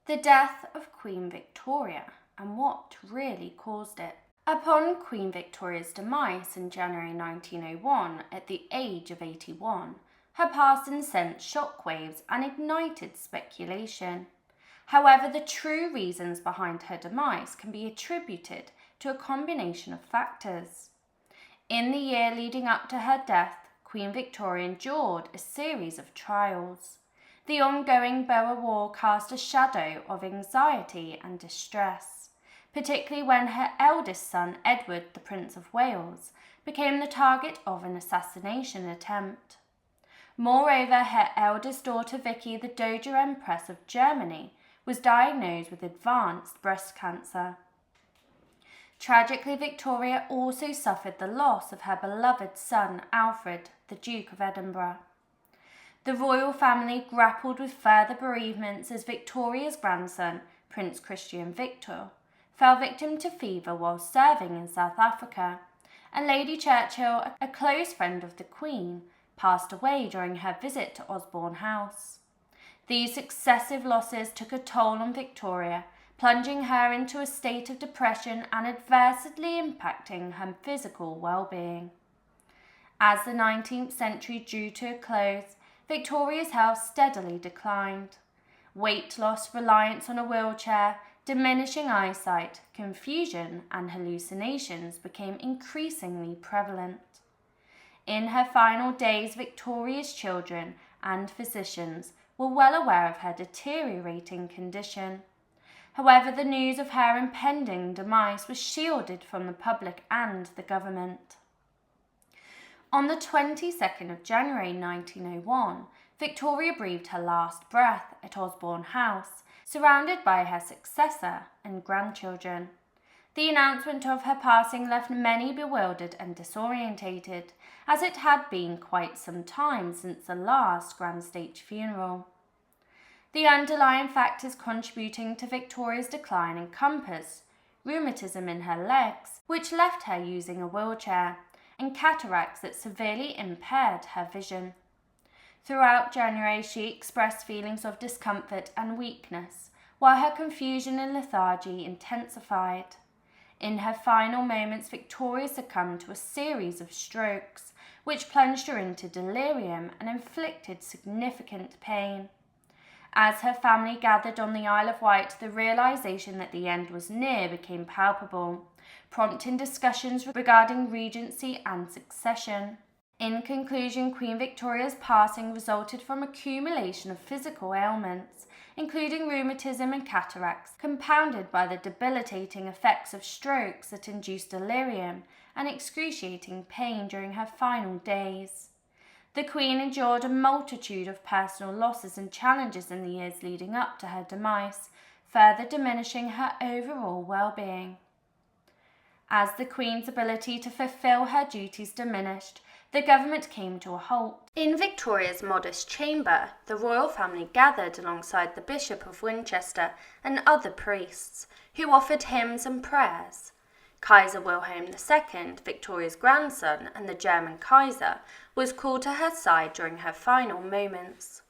The death of Queen Victoria and what really caused it. Upon Queen Victoria's demise in January 1901 at the age of 81, her passing sent shockwaves and ignited speculation. However, the true reasons behind her demise can be attributed to a combination of factors. In the year leading up to her death, Queen Victoria endured a series of trials. The ongoing Boer War cast a shadow of anxiety and distress, particularly when her eldest son, Edward, the Prince of Wales, became the target of an assassination attempt. Moreover, her eldest daughter, Vicky, the Dowager Empress of Germany, was diagnosed with advanced breast cancer. Tragically, Victoria also suffered the loss of her beloved son, Alfred, the Duke of Edinburgh. The royal family grappled with further bereavements as Victoria's grandson, Prince Christian Victor, fell victim to fever while serving in South Africa, and Lady Churchill, a close friend of the Queen, passed away during her visit to Osborne House. These successive losses took a toll on Victoria, plunging her into a state of depression and adversely impacting her physical well-being. As the 19th century drew to a close, Victoria's health steadily declined. Weight loss, reliance on a wheelchair, diminishing eyesight, confusion, and hallucinations became increasingly prevalent. In her final days, Victoria's children and physicians were well aware of her deteriorating condition. However, the news of her impending demise was shielded from the public and the government. On the 22nd of January 1901, Victoria breathed her last breath at Osborne House, surrounded by her successor and grandchildren. The announcement of her passing left many bewildered and disorientated, as it had been quite some time since the last grand state funeral. The underlying factors contributing to Victoria's decline encompass rheumatism in her legs, which left her using a wheelchair, and cataracts that severely impaired her vision. Throughout January, she expressed feelings of discomfort and weakness, while her confusion and lethargy intensified. In her final moments, Victoria succumbed to a series of strokes, which plunged her into delirium and inflicted significant pain. As her family gathered on the Isle of Wight, the realization that the end was near became palpable, prompting discussions regarding regency and succession. In conclusion, Queen Victoria's passing resulted from accumulation of physical ailments, including rheumatism and cataracts, compounded by the debilitating effects of strokes that induced delirium and excruciating pain during her final days. The Queen endured a multitude of personal losses and challenges in the years leading up to her demise, further diminishing her overall well-being. As the Queen's ability to fulfill her duties diminished, the government came to a halt. In Victoria's modest chamber, the royal family gathered alongside the Bishop of Winchester and other priests, who offered hymns and prayers. Kaiser Wilhelm II, Victoria's grandson and the German Kaiser, was called to her side during her final moments.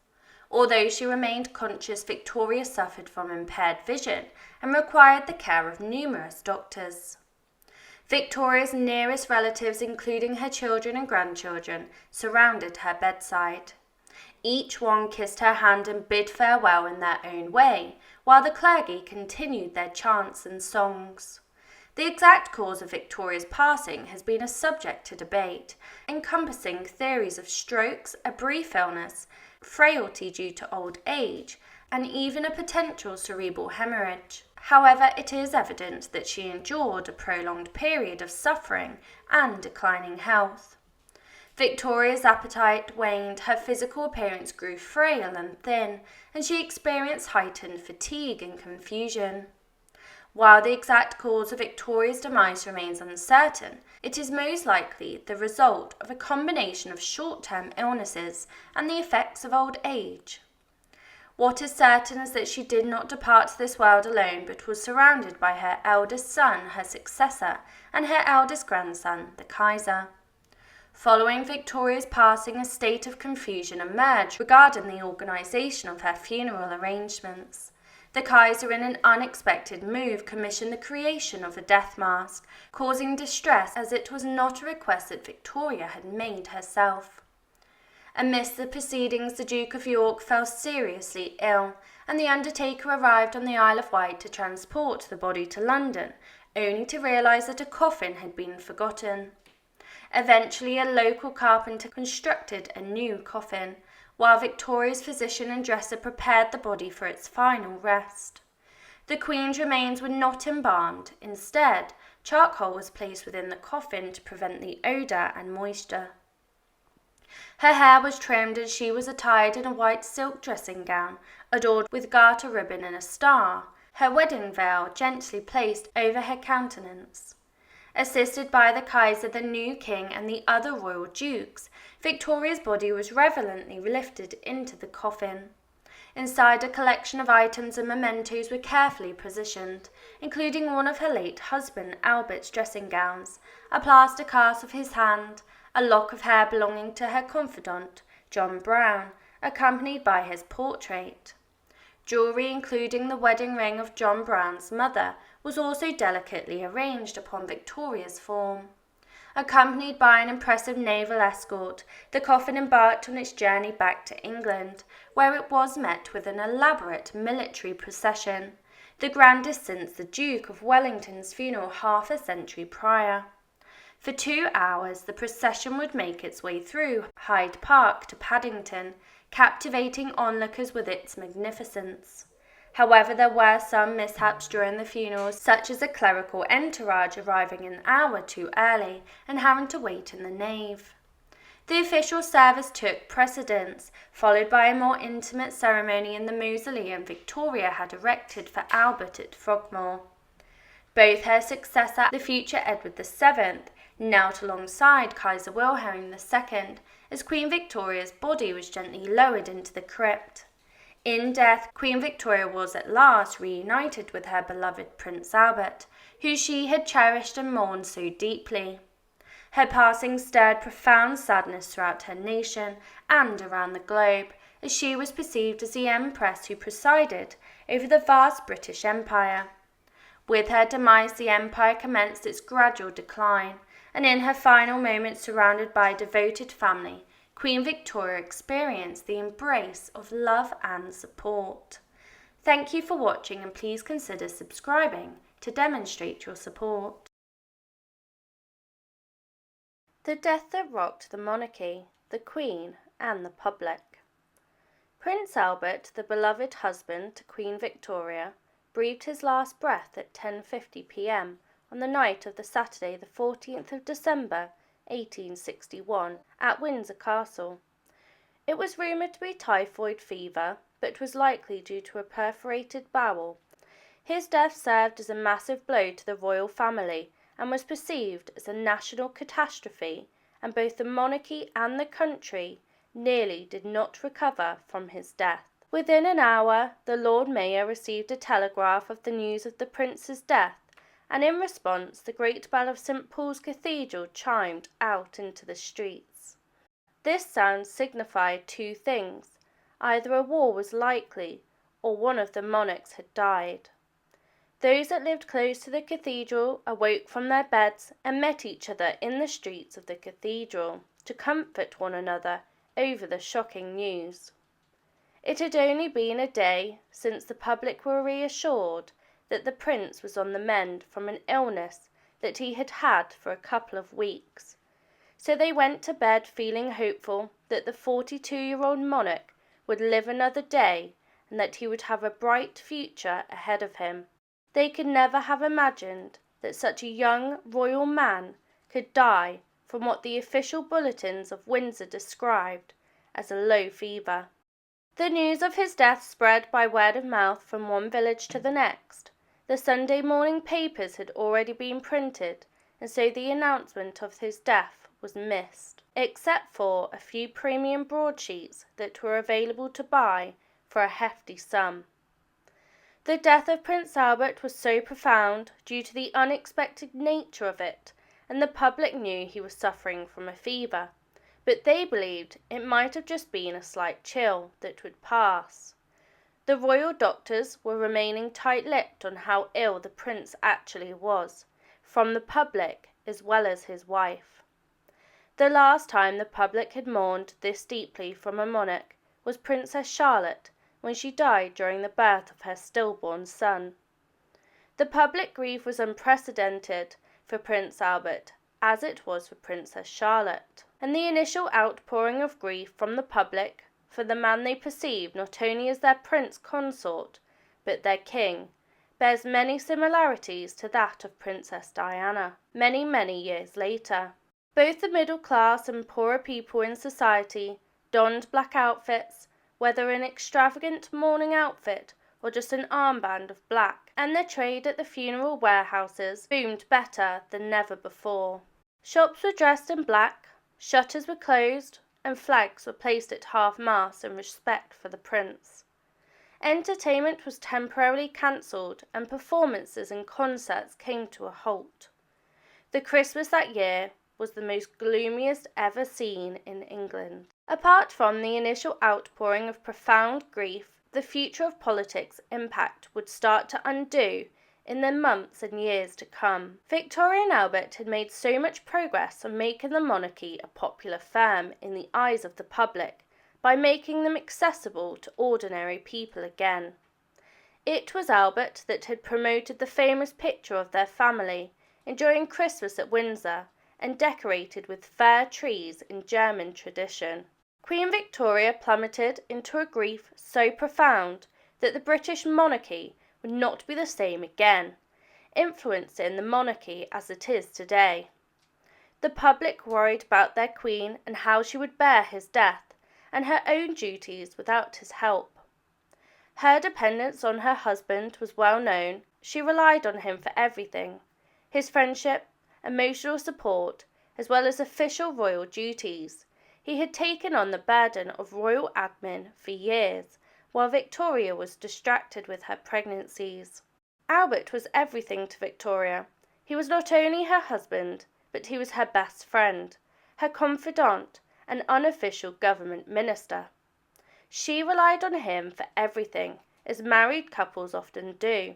Although she remained conscious, Victoria suffered from impaired vision and required the care of numerous doctors. Victoria's nearest relatives, including her children and grandchildren, surrounded her bedside. Each one kissed her hand and bid farewell in their own way, while the clergy continued their chants and songs. The exact cause of Victoria's passing has been a subject to debate, encompassing theories of strokes, a brief illness, frailty due to old age, and even a potential cerebral hemorrhage. However, it is evident that she endured a prolonged period of suffering and declining health. Victoria's appetite waned, her physical appearance grew frail and thin, and she experienced heightened fatigue and confusion. While the exact cause of Victoria's demise remains uncertain, it is most likely the result of a combination of short-term illnesses and the effects of old age. What is certain is that she did not depart this world alone, but was surrounded by her eldest son, her successor, and her eldest grandson, the Kaiser. Following Victoria's passing, a state of confusion emerged regarding the organisation of her funeral arrangements. The Kaiser, in an unexpected move, commissioned the creation of a death mask, causing distress as it was not a request that Victoria had made herself. Amidst the proceedings, the Duke of York fell seriously ill, and the undertaker arrived on the Isle of Wight to transport the body to London, only to realise that a coffin had been forgotten. Eventually, a local carpenter constructed a new coffin, while Victoria's physician and dresser prepared the body for its final rest. The Queen's remains were not embalmed. Instead, charcoal was placed within the coffin to prevent the odour and moisture. Her hair was trimmed and she was attired in a white silk dressing gown, adorned with garter ribbon and a star, her wedding veil gently placed over her countenance. Assisted by the Kaiser, the new king, and the other royal dukes, Victoria's body was reverently lifted into the coffin. Inside, a collection of items and mementos were carefully positioned, including one of her late husband Albert's dressing gowns, a plaster cast of his hand, a lock of hair belonging to her confidant, John Brown, accompanied by his portrait. Jewellery, including the wedding ring of John Brown's mother, was also delicately arranged upon Victoria's form. Accompanied by an impressive naval escort, the coffin embarked on its journey back to England, where it was met with an elaborate military procession, the grandest since the Duke of Wellington's funeral half a century prior. For 2 hours, the procession would make its way through Hyde Park to Paddington, captivating onlookers with its magnificence. However, there were some mishaps during the funeral, such as a clerical entourage arriving an hour too early and having to wait in the nave. The official service took precedence, followed by a more intimate ceremony in the mausoleum Victoria had erected for Albert at Frogmore. Both her successor, the future Edward VII, knelt alongside Kaiser Wilhelm II as Queen Victoria's body was gently lowered into the crypt. In death, Queen Victoria was at last reunited with her beloved Prince Albert, who she had cherished and mourned so deeply. Her passing stirred profound sadness throughout her nation and around the globe, as she was perceived as the Empress who presided over the vast British Empire. With her demise, the empire commenced its gradual decline, and in her final moments, surrounded by a devoted family, Queen Victoria experienced the embrace of love and support. Thank you for watching, and please consider subscribing to demonstrate your support. The death that rocked the monarchy, the Queen, and the public. Prince Albert, the beloved husband to Queen Victoria, breathed his last breath at 10:50 p.m. on the night of the Saturday, the 14th of December, 1861, at Windsor Castle. It was rumoured to be typhoid fever, but was likely due to a perforated bowel. His death served as a massive blow to the royal family and was perceived as a national catastrophe, and both the monarchy and the country nearly did not recover from his death. Within an hour, the Lord Mayor received a telegraph of the news of the Prince's death, and in response the great bell of St. Paul's Cathedral chimed out into the streets. This sound signified two things: either a war was likely, or one of the monarchs had died. Those that lived close to the cathedral awoke from their beds and met each other in the streets of the cathedral to comfort one another over the shocking news. It had only been a day since the public were reassured that the prince was on the mend from an illness that he had had for a couple of weeks, so they went to bed feeling hopeful that the 42-year-old monarch would live another day and that he would have a bright future ahead of him. They could never have imagined that such a young royal man could die from what the official bulletins of Windsor described as a low fever. The news of his death spread by word of mouth from one village to the next. The Sunday morning papers had already been printed, and so the announcement of his death was missed, except for a few premium broadsheets that were available to buy for a hefty sum. The death of Prince Albert was so profound due to the unexpected nature of it, and the public knew he was suffering from a fever, but they believed it might have just been a slight chill that would pass. The royal doctors were remaining tight-lipped on how ill the prince actually was, from the public as well as his wife. The last time the public had mourned this deeply from a monarch was Princess Charlotte, when she died during the birth of her stillborn son. The public grief was unprecedented for Prince Albert, as it was for Princess Charlotte, and the initial outpouring of grief from the public for the man they perceived not only as their prince consort, but their king, bears many similarities to that of Princess Diana, many years later. Both the middle class and poorer people in society donned black outfits, whether an extravagant mourning outfit or just an armband of black, and the trade at the funeral warehouses boomed better than never before. Shops were dressed in black, shutters were closed, and flags were placed at half-mast in respect for the prince. Entertainment was temporarily cancelled, and performances and concerts came to a halt. The Christmas that year was the most gloomiest ever seen in England. Apart from the initial outpouring of profound grief, the future of politics impact would start to undo in the months and years to come. Victoria and Albert had made so much progress on making the monarchy a popular firm in the eyes of the public by making them accessible to ordinary people again. It was Albert that had promoted the famous picture of their family enjoying Christmas at Windsor and decorated with fair trees in German tradition. Queen Victoria plummeted into a grief so profound that the British monarchy would not be the same again, influencing the monarchy as it is today. The public worried about their queen and how she would bear his death and her own duties without his help. Her dependence on her husband was well known. She relied on him for everything: his friendship, emotional support, as well as official royal duties. He had taken on the burden of royal admin for years, while Victoria was distracted with her pregnancies. Albert was everything to Victoria. He was not only her husband, but he was her best friend, her confidant, and unofficial government minister. She relied on him for everything, as married couples often do.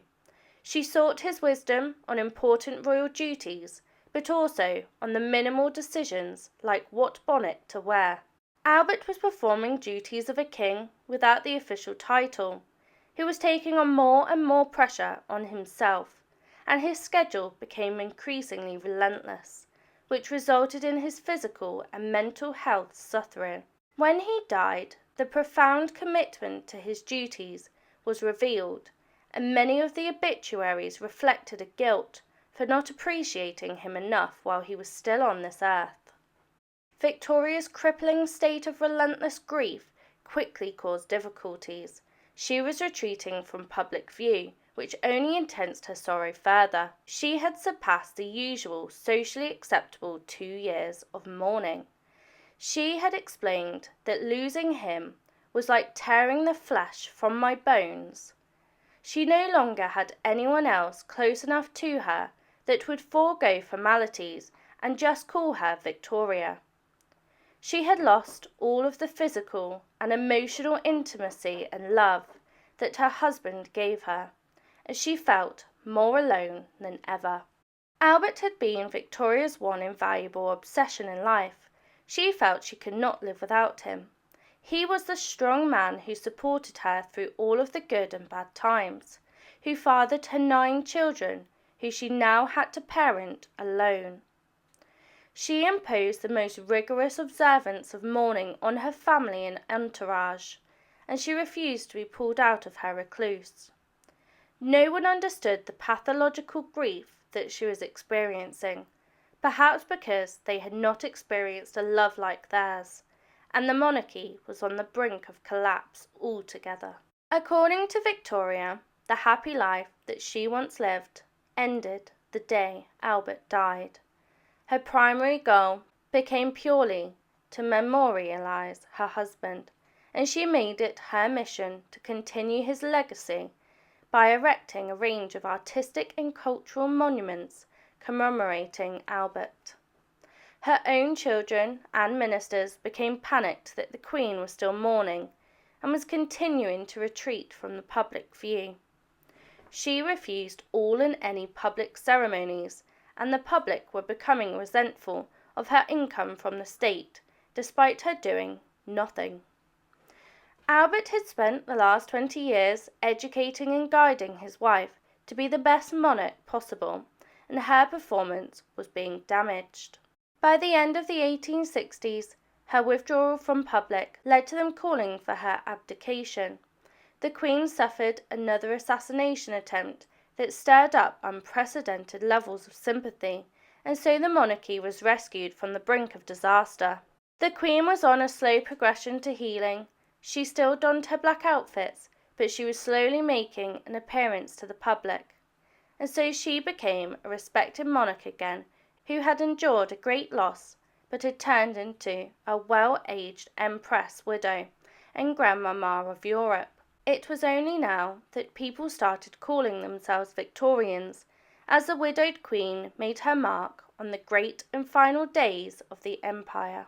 She sought his wisdom on important royal duties, but also on the minimal decisions like what bonnet to wear. Albert was performing duties of a king without the official title. He was taking on more and more pressure on himself, and his schedule became increasingly relentless, which resulted in his physical and mental health suffering. When he died, the profound commitment to his duties was revealed, and many of the obituaries reflected a guilt for not appreciating him enough while he was still on this earth. Victoria's crippling state of relentless grief quickly caused difficulties. She was retreating from public view, which only intensed her sorrow further. She had surpassed the usual socially acceptable 2 years of mourning. She had explained that losing him was like tearing the flesh from my bones. She no longer had anyone else close enough to her that would forego formalities and just call her Victoria. She had lost all of the physical and emotional intimacy and love that her husband gave her, and she felt more alone than ever. Albert had been Victoria's one invaluable obsession in life. She felt she could not live without him. He was the strong man who supported her through all of the good and bad times, who fathered her 9 children, who she now had to parent alone. She imposed the most rigorous observance of mourning on her family and entourage, and she refused to be pulled out of her recluse. No one understood the pathological grief that she was experiencing, perhaps because they had not experienced a love like theirs, and the monarchy was on the brink of collapse altogether. According to Victoria, the happy life that she once lived ended the day Albert died. Her primary goal became purely to memorialize her husband, and she made it her mission to continue his legacy by erecting a range of artistic and cultural monuments commemorating Albert. Her own children and ministers became panicked that the Queen was still mourning, and was continuing to retreat from the public view. She refused all and any public ceremonies, and the public were becoming resentful of her income from the state, despite her doing nothing. Albert had spent the last 20 years educating and guiding his wife to be the best monarch possible, and her performance was being damaged. By the end of the 1860s, her withdrawal from public led to them calling for her abdication. The Queen suffered another assassination attempt that stirred up unprecedented levels of sympathy, and so the monarchy was rescued from the brink of disaster. The Queen was on a slow progression to healing. She still donned her black outfits, but she was slowly making an appearance to the public, and so she became a respected monarch again, who had endured a great loss, but had turned into a well-aged Empress widow and Grandmamma of Europe. It was only now that people started calling themselves Victorians, as the widowed Queen made her mark on the great and final days of the Empire.